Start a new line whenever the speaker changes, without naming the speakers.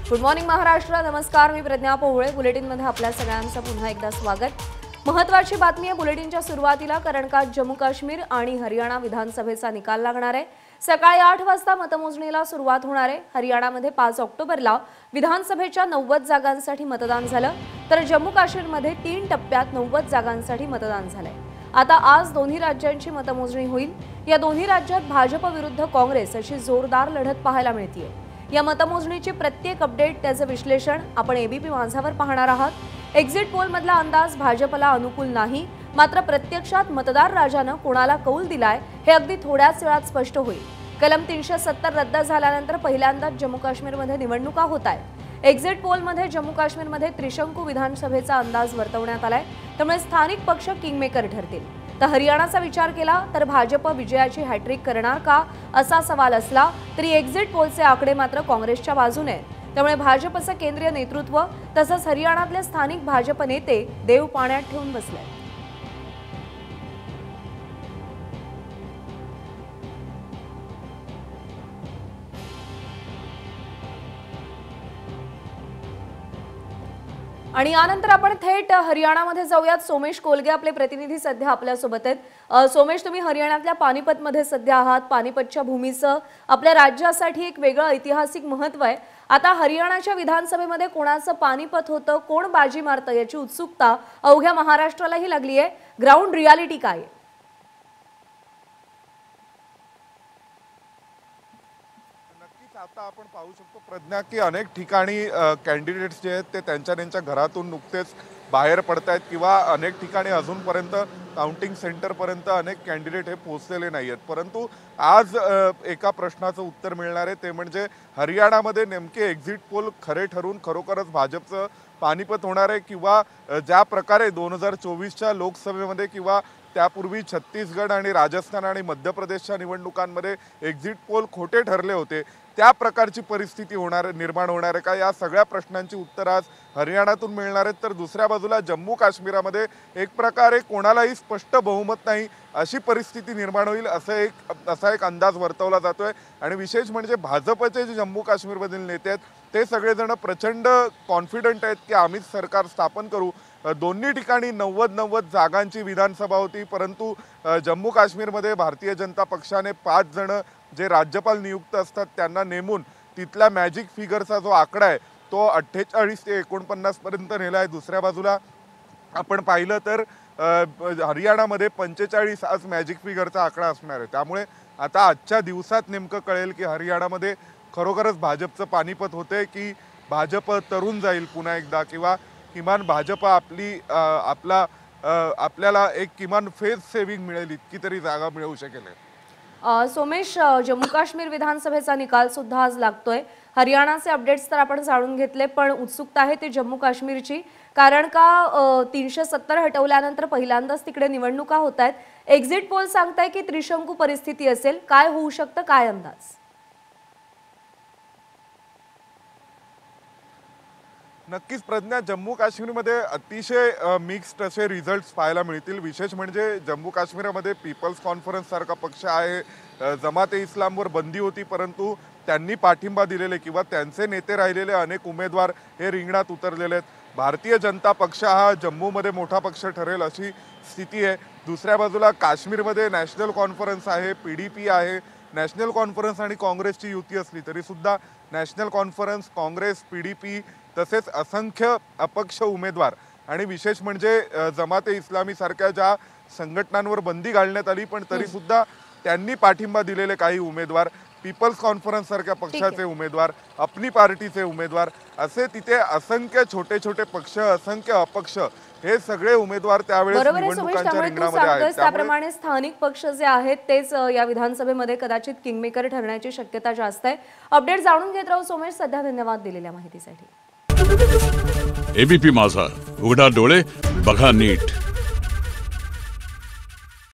Good morning Maharashtra. नमस्कार, मी प्रज्ञा पोहळे. बुलेटिनमध्ये आपल्या सगळ्यांचं पुन्हा एकदा स्वागत. महत्त्वाची बातमी आहे बुलेटिनच्या सुरुवातीला, कारण का जम्मू काश्मीर आणि हरियाणा विधानसभेचा निकाल लागणार आहे. सकाळी 8 वाजता मतमोजणीला सुरुवात होणार आहे. हरियाणामध्ये 5 ऑक्टोबरला विधानसभेच्या 90 जागांसाठी मतदान झालं, तर जम्मू काश्मीरमध्ये 3 टप्प्यात 90 जागांसाठी मतदान झालंय. आता आज दोन्ही राज्यांची मतमोजणी होईल. या दोन्ही राज्यात भाजप विरुद्ध काँग्रेस अशी जोरदार लढत पाहायला मिळतेय. या मतमोजणीची प्रत्येक अपडेट, त्याचे विश्लेषण आपण एबीपी माझावर पाहणार आहात. एक्झिट पोल मधला अंदाज भाजपला अनुकूल नाही, मात्र प्रत्यक्षात मतदार राजानं कोणाला कौल दिलाय हे अगदी थोड्याच वेळात स्पष्ट होईल. कलम 370 रद्द झाल्यानंतर पहिल्यांदाच जम्मू काश्मीरमध्ये निवडणुका होत आहेत. एक्झिट पोलमध्ये जम्मू काश्मीरमध्ये त्रिशंकू विधानसभेचा अंदाज वर्तवण्यात आलाय, त्यामुळे स्थानिक पक्ष किंगमेकर ठरतील. तर हरियाणाचा विचार केला तर भाजप विजयाची हॅट्रिक करणार का असा सवाल असला तरी एक्झिट पोलचे आकडे मात्र काँग्रेसच्या बाजूने आहेत. त्यामुळे भाजपचं केंद्रीय नेतृत्व तसंच हरियाणातले स्थानिक भाजप नेते देव पाण्यात ठेवून बसले. आणि यानंतर आपण थेट हरियाणामध्ये जाऊयात. सोमेश कोलगे आपले प्रतिनिधी सध्या आपल्यासोबत आहेत. सोमेश, तुम्ही हरियाणातल्या पानिपतमध्ये सध्या आहात. पानिपतच्या भूमीचं आपल्या राज्यासाठी एक वेगळं ऐतिहासिक महत्त्व आहे. आता हरियाणाच्या विधानसभेमध्ये कोणाचं पानिपत होतं, कोण बाजी मारतं याची उत्सुकता अवघ्या महाराष्ट्रालाही लागली आहे. ग्राउंड रियालिटी काय आहे?
आता आपण पाहू शकतो प्रज्ञा की अनेक ठिकाणी कॅन्डिडेट्स जे आहेत ते त्यांच्या घरातून नुकतेच बाहेर पडत आहेत, किंवा अनेक ठिकाणी अजूनपर्यंत काउंटिंग सेंटरपर्यंत अनेक कॅन्डिडेट हे पोहोचलेले नाही आहेत. परंतु आज एका प्रश्नाचं उत्तर मिळणार आहे, ते म्हणजे हरियाणामध्ये नेमके एक्झिट पोल खरे ठरून खरोखरच भाजपचं पानिपत होणार आहे, किंवा ज्या प्रकारे 2024च्या लोकसभेमध्ये किंवा त्यापूर्वी छत्तीसगड आणि राजस्थान आणि मध्य प्रदेशच्या निवडणुकांमध्ये एक्झिट पोल खोटे ठरले होते, त्या प्रकारची परिस्थिती निर्माण होणार आहे का? या सगळ्या प्रश्नांची उत्तर आज हरियाणातून मिळणार आहेत. तर दुसऱ्या बाजूला जम्मू काश्मीरमध्ये एक प्रकारे कोणालाही स्पष्ट बहुमत नाही अशी परिस्थिती निर्माण होईल असा एक अंदाज वर्तवला जातोय. आणि विशेष म्हणजे भाजपचे जे जम्मू काश्मीरमधील नेते आहेत ते सगळेजण प्रचंड कॉन्फिडंट आहेत की आम्हीच सरकार स्थापन करू. दोन्ही ठिकाणी 90 जागांची विधानसभा होती, परंतु जम्मू काश्मीरमध्ये भारतीय जनता पक्षाने 5 जण जे राज्यपाल नियुक्त असतात त्यांना नेमून तिथला मॅजिक फिगरचा जो आकडा आहे तो 48 ते 49 पर्यंत नेला आहे. दुसऱ्या बाजूला आपण पाहिलं तर हरियाणामध्ये 45 आज मॅजिक फिगरचा आकडा असणार आहे. त्यामुळे आता आजच्या दिवसात नेमकं कळेल की हरियाणामध्ये खरोखरच भाजपचं पानिपत होते की भाजप तरुण जाईल पुन्हा एकदा, किंवा किमान भाजप आपल्याला एक किमान फेज सेव्हिंग मिळेल, इतकी तरी जागा मिळवू शकेल.
सोमेश, जम्मू काश्मीर विधानसभेचा निकाल सुद्धा आज लागतोय. हरियाणाचे अपडेट्स तर आपण जाणून घेतले, पण उत्सुकता आहे ते जम्मू काश्मीरची, कारण का 370 हटवल्यानंतर पहिल्यांदाच तिकडे निवडणुका होत आहेत. एक्झिट पोल सांगताय की त्रिशंकू परिस्थिती असेल. काय होऊ शकतं, काय अंदाज?
नक्कीच प्रज्ञा, जम्मू काश्मीरमध्ये अतिशय मिक्स्ड असे रिझल्ट्स पाहायला मिळतील. विशेष म्हणजे जम्मू काश्मीरमध्ये पीपल्स कॉन्फरन्स सारखा पक्ष आहे. जमाते इस्लामवर बंदी होती, परंतु त्यांनी पाठिंबा दिलेले किंवा त्यांचे नेते राहिलेले अनेक उमेदवार हे रिंगणात उतरलेले आहेत. भारतीय जनता पक्ष हा जम्मूमध्ये मोठा पक्ष ठरेल अशी स्थिती आहे. दुसऱ्या बाजूला काश्मीरमध्ये नॅशनल कॉन्फरन्स आहे, PDP आहे. नॅशनल कॉन्फरन्स आणि काँग्रेसची युती असली तरी सुद्धा नॅशनल कॉन्फरन्स, काँग्रेस, PDP तसेच असंख्य अपक्ष उमेदवार, आणि विशेष म्हणजे जमाते इस्लामी सारख्या ज्या संघटनांवर बंदी घालण्यात आली पण तरी सुद्धा त्यांनी पाठिंबा दिलेले काही उमेदवार, पीपल्स कॉन्फरन्स सारख्या पक्षाचे उमेदवार, अपनी पार्टीचे उमेदवार, असे तिथे असंख्य छोटे छोटे पक्ष, असंख्य अपक्ष, हे सगळे उमेदवार त्यावेळेस निवडणुकांच्या रिंगणामध्ये आहेत.
त्याप्रमाणे स्थानिक पक्ष जे आहेत तेच या विधानसभेमध्ये कदाचित किंगमेकर ठरण्याची शक्यता जास्त आहे. अपडेट जाणून घेत राहू सोमेश. सध्या धन्यवाद दिलेल्या माहितीसाठी.
एबीपी माझा, उघडा डोळे बघा नीट.